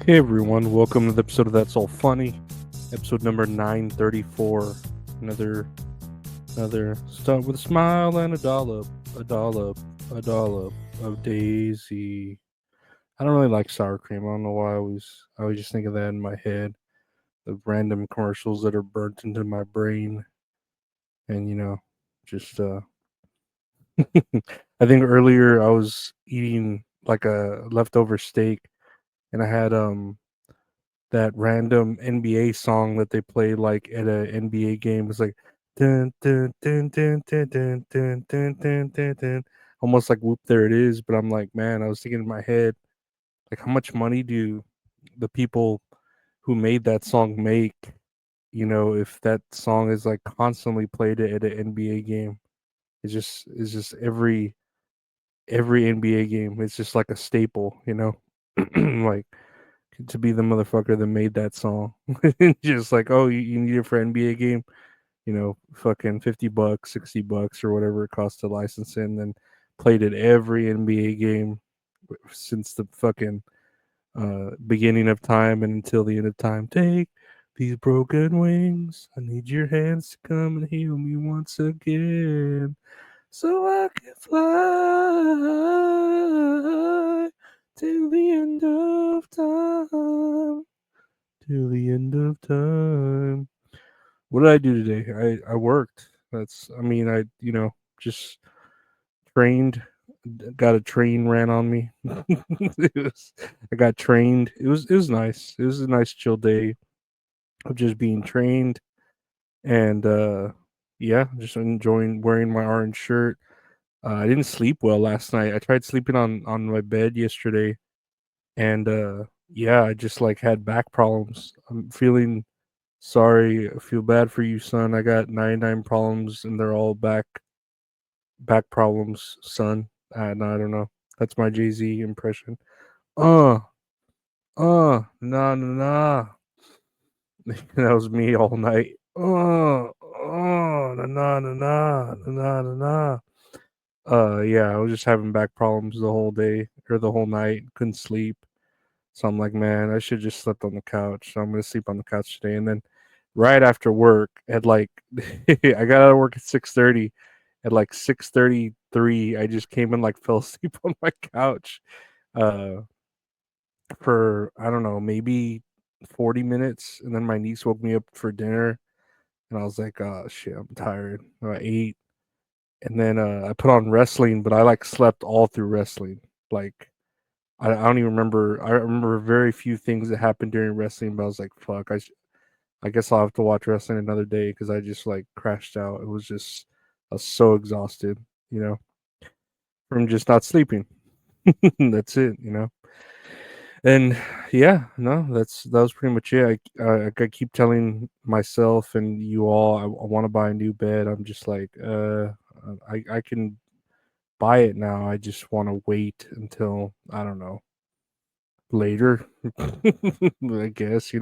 Hey everyone, welcome to the episode of That's All Funny, episode number 934. Another start with a smile and a dollop, a dollop, a dollop of Daisy. I don't really like sour cream. I don't know why I always just think of that in my head. The random commercials that are burnt into my brain, and just I think earlier I was eating like a leftover steak, and I had that random NBA song that they play like at a NBA game. It's like dun dun dun dun dun dun dun dun dun dun dun. Almost like whoop there it is, but I'm like, man, I was thinking in my head, like how much money do the people who made that song make, if that song is like constantly played at an NBA game. It's just every NBA game. It's just like a staple. Like to be the motherfucker that made that song. Just like, oh, you need it for NBA game, fucking $50, $60 or whatever it costs to license it, and then played it every NBA game since the fucking beginning of time and until the end of time. Take these broken wings. I need your hands to come and heal me once again. So I can fly till the end of time. Till the end of time. What did I do today? I worked. Just trained. Got a train ran on me. I got trained. It was nice. It was a nice chill day of just being trained and yeah, just enjoying wearing my orange shirt. I didn't sleep well last night. I tried sleeping on my bed yesterday, and yeah, I just like had back problems. I'm feeling sorry. I feel bad for you, son. I got 99 problems, and they're all back problems, son. No, I don't know. That's my Jay Z impression. Uh, nah, nah, nah. That was me all night. Nah, nah, nah, nah, nah, nah, nah. Yeah, I was just having back problems the whole day or the whole night. Couldn't sleep. So I'm like, man, I should just slept on the couch. So I'm gonna sleep on the couch today. And then right after work, at like I got out of work at 6:30. At like 6:33, I just came and like fell asleep on my couch uh for I don't know, maybe 40 minutes. And then my niece woke me up for dinner and I was like, oh shit, I'm tired. I ate and then I put on wrestling, but I like slept all through wrestling. Like I don't even remember. I remember very few things that happened during wrestling, but I was like, "Fuck, I guess I'll have to watch wrestling another day because I just like crashed out. It was just I was so exhausted, you know, from just not sleeping. That's it. And yeah, no, that was pretty much it. I keep telling myself and you all I want to buy a new bed. I'm just like, I can buy it now. I just want to wait until I don't know later. I guess.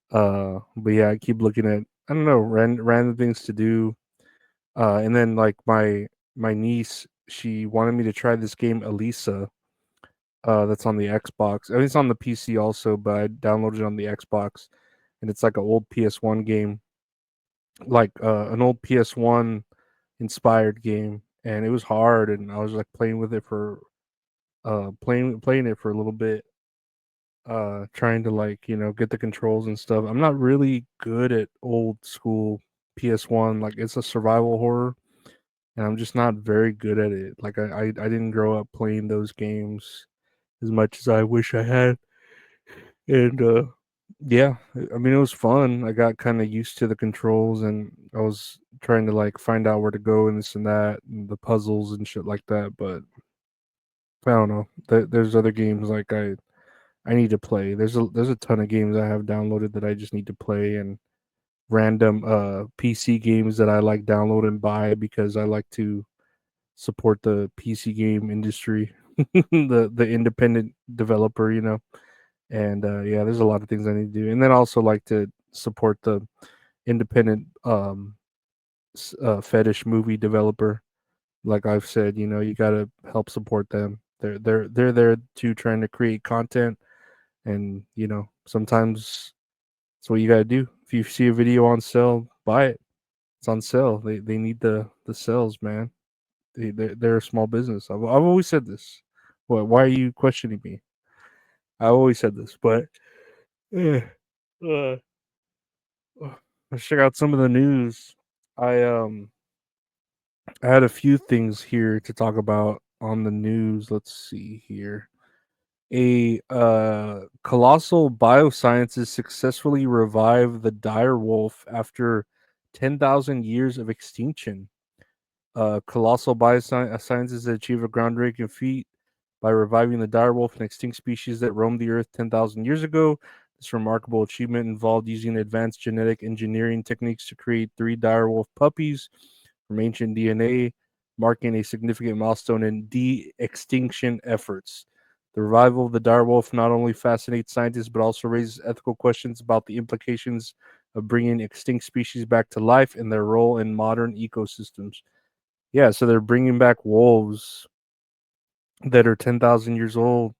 But yeah, I keep looking at I don't know random things to do. And then like my niece, she wanted me to try this game Elisa. That's on the Xbox. I mean, it's on the PC also, but I downloaded it on the Xbox, and it's like an old PS1 game, like an old PS1 inspired game, and it was hard, and I was like playing with it for playing it for a little bit, trying to like get the controls and stuff. I'm not really good at old school PS1. Like it's a survival horror, and I'm just not very good at it. Like I didn't grow up playing those games as much as I wish I had. And yeah, I mean it was fun. I got kind of used to the controls, and I was trying to like find out where to go and this and that, and the puzzles and shit like that. But I don't know. There's other games like I need to play. There's a ton of games I have downloaded that I just need to play, and random PC games that I like download and buy because I like to support the PC game industry, the independent developer. And yeah, there's a lot of things I need to do, and then also like to support the independent fetish movie developer. Like I've said, you gotta help support them. They're there too, trying to create content And sometimes that's what you gotta do. If you see a video on sale, buy it. It's on sale. They need the sales, man. They're a small business. I've always said this. What? Why are you questioning me? I always said this, but eh, uh, let's check out some of the news. I um I had a few things here to talk about on the news. Let's see here. A colossal biosciences successfully revived the dire wolf after 10,000 years of extinction. Colossal biosciences achieved a groundbreaking feat by reviving the direwolf, an extinct species that roamed the earth 10,000 years ago. This remarkable achievement involved using advanced genetic engineering techniques to create three direwolf puppies from ancient DNA, marking a significant milestone in de extinction efforts. The revival of the direwolf not only fascinates scientists but also raises ethical questions about the implications of bringing extinct species back to life and their role in modern ecosystems. Yeah, so they're bringing back wolves that are 10,000 years old,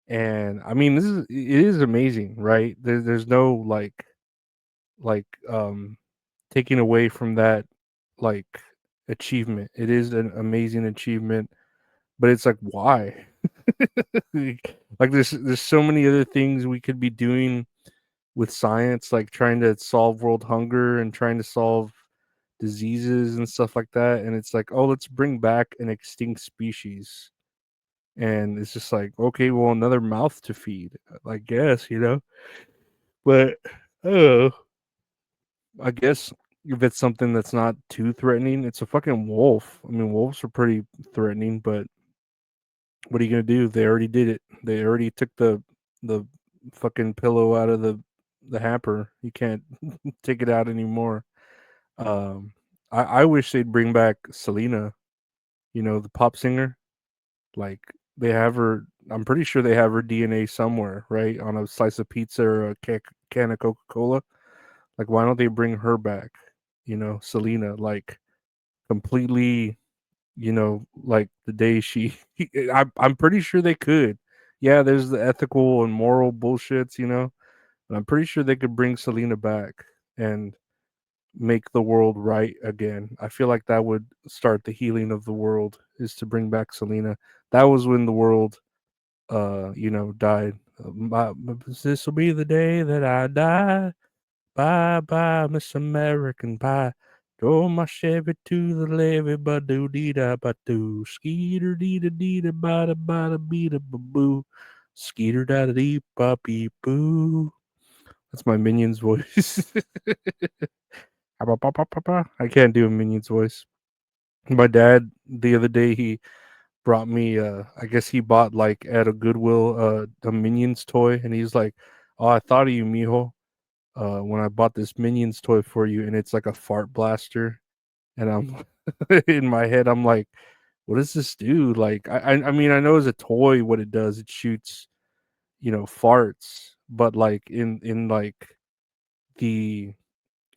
and I mean, it is amazing, right? There's no like taking away from that like achievement. It is an amazing achievement, but it's like why? Like there's so many other things we could be doing with science, like trying to solve world hunger and trying to solve diseases and stuff like that. And it's like, oh, let's bring back an extinct species. And it's just like, okay, well, another mouth to feed, I guess. But oh, I guess if it's something that's not too threatening, it's a fucking wolf. I mean, wolves are pretty threatening, but what are you gonna do? They already did it. They already took the fucking pillow out of the hamper. You can't take it out anymore. Um, I wish they'd bring back Selena. The pop singer. Like they have her. I'm pretty sure they have her DNA somewhere, right, on a slice of pizza or a can of Coca Cola. Like, why don't they bring her back? Selena, like completely. Like the day she. I'm pretty sure they could. Yeah, there's the ethical and moral bullshits, but I'm pretty sure they could bring Selena back and make the world right again. I feel like that would start the healing of the world is to bring back Selena. That was when the world died. This will be the day that I die. Bye bye, Miss American Pie. Drove my Chevy to the levee, ba doo dee da ba doo. Skeeter dee da dee da ba da bee da ba boo. Skeeter da da dee ba bee boo. That's my Minions voice. I can't do a Minions voice. My dad the other day he brought me I guess he bought like at a Goodwill a Minions toy and he's like, "Oh, I thought of you, mijo, when I bought this Minions toy for you," and it's like a fart blaster. And I'm in my head I'm like, "What does this do?" Like I mean, I know as a toy what it does. It shoots, farts, but like in like the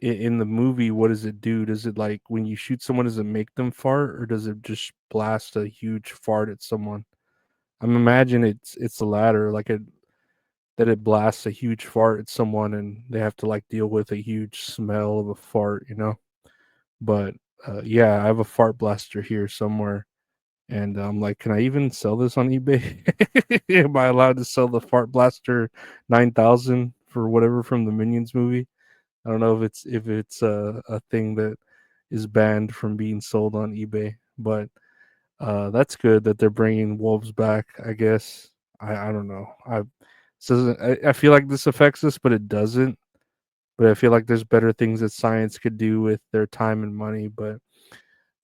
in the movie, what does it do? Does it like when you shoot someone, does it make them fart, or does it just blast a huge fart at someone? I'm imagine it's the latter, like that it blasts a huge fart at someone, and they have to like deal with a huge smell of a fart. But yeah, I have a fart blaster here somewhere, and I'm like, can I even sell this on eBay? Am I allowed to sell the fart blaster 9,000 for whatever from the Minions movie? I don't know if it's a thing that is banned from being sold on eBay, but that's good that they're bringing wolves back. I guess I don't know. I feel like this affects us, but it doesn't. But I feel like there's better things that science could do with their time and money. But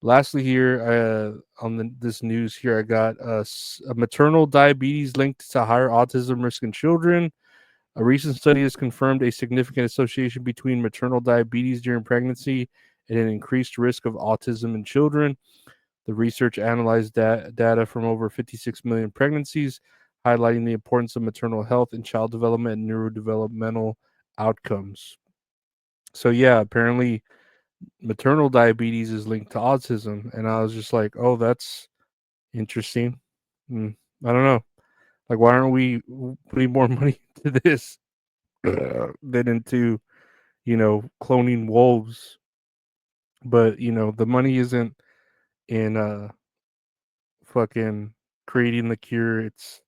lastly, here on this news here, I got a maternal diabetes linked to higher autism risk in children. A recent study has confirmed a significant association between maternal diabetes during pregnancy and an increased risk of autism in children. The research analyzed data from over 56 million pregnancies, highlighting the importance of maternal health in child development and neurodevelopmental outcomes. So, yeah, apparently maternal diabetes is linked to autism. And I was just like, oh, that's interesting. I don't know. Like, why aren't we putting more money into this than into, cloning wolves? But the money isn't in fucking creating the cure. It's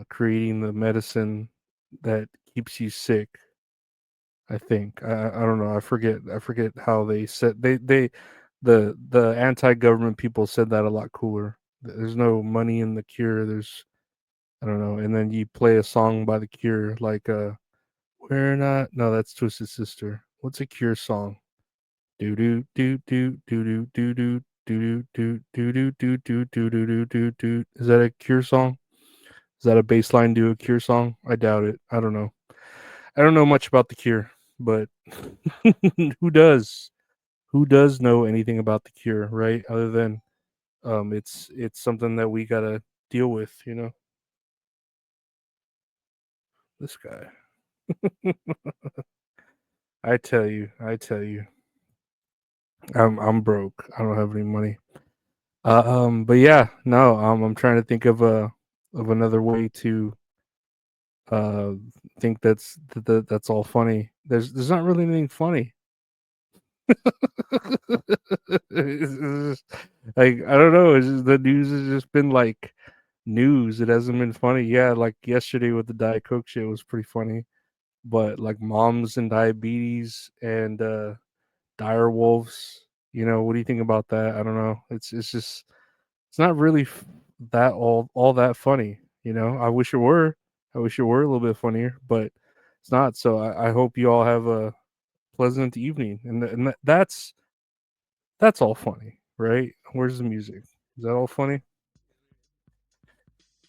creating the medicine that keeps you sick. I think I don't know. I forget how they said the anti-government people said that a lot cooler. There's no money in the cure. There's I don't know. And then you play a song by the Cure like we're not. No, that's Twisted Sister. What's a Cure song? Do do do do do do do do do do do do do do do do do do. Is that a Cure song? Is that a baseline to a Cure song? I doubt it. I don't know. I don't know much about the Cure, but who does? Who does know anything about the Cure, right? Other than it's something that we gotta deal with. This guy. I tell you, I'm broke. I don't have any money. But yeah, no. I'm trying to think of another way to uh think that's all funny. There's not really anything funny. It's just, like I don't know. It's just, the news has just been like news. It hasn't been funny. Yeah, like yesterday with the Diet Coke shit was pretty funny. But like moms and diabetes and dire wolves. What do you think about that? I don't know. It's just it's not really that all that funny. I wish it were. I wish it were a little bit funnier, but it's not. So I hope you all have a pleasant evening, and that's all funny, right? Where's the music? Is that all funny?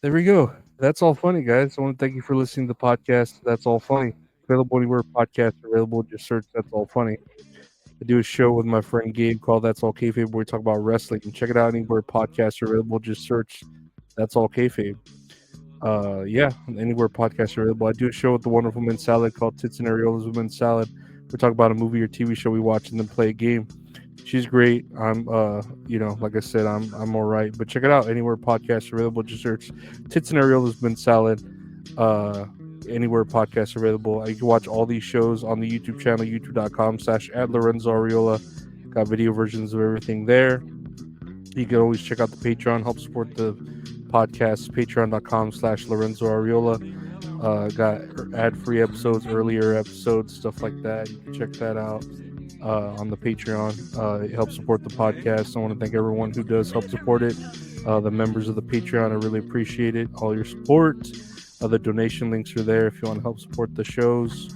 There we go. That's all funny, guys. I want to thank you for listening to the podcast. That's all funny. Available anywhere podcasts are available. Just search That's All Funny. I do a show with my friend Gabe called That's All Kayfabe where we talk about wrestling. Check it out anywhere podcasts are available. Just search That's All Kayfabe. Yeah, anywhere podcasts are available. I do a show with the Wonderful Men Salad called Tits and Areolas with Men Salad. We talk about a movie or TV show we watch and then play a game. She's great. I'm like I said, I'm all right. But check it out anywhere podcasts are available. Just search Tits and Areolas Men Salad. Uh, Anywhere podcasts are available. You can watch all these shows on the YouTube channel, youtube.com/@LorenzoAriola. Got video versions of everything there. You can always check out the Patreon, help support the podcast, patreon.com/LorenzoAriola. Got ad-free episodes, earlier episodes, stuff like that. You can check that out on the Patreon. It helps support the podcast. I want to thank everyone who does help support it. The members of the Patreon, I really appreciate it. All your support. The donation links are there if you want to help support the shows.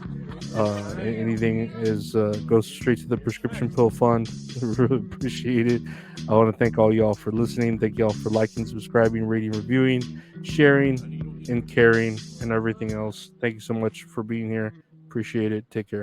Anything is goes straight to the prescription pill fund. Really appreciate it. I want to thank all y'all for listening. Thank y'all for liking, subscribing, rating, reviewing, sharing, and caring, and everything else. Thank you so much for being here. Appreciate it. Take care.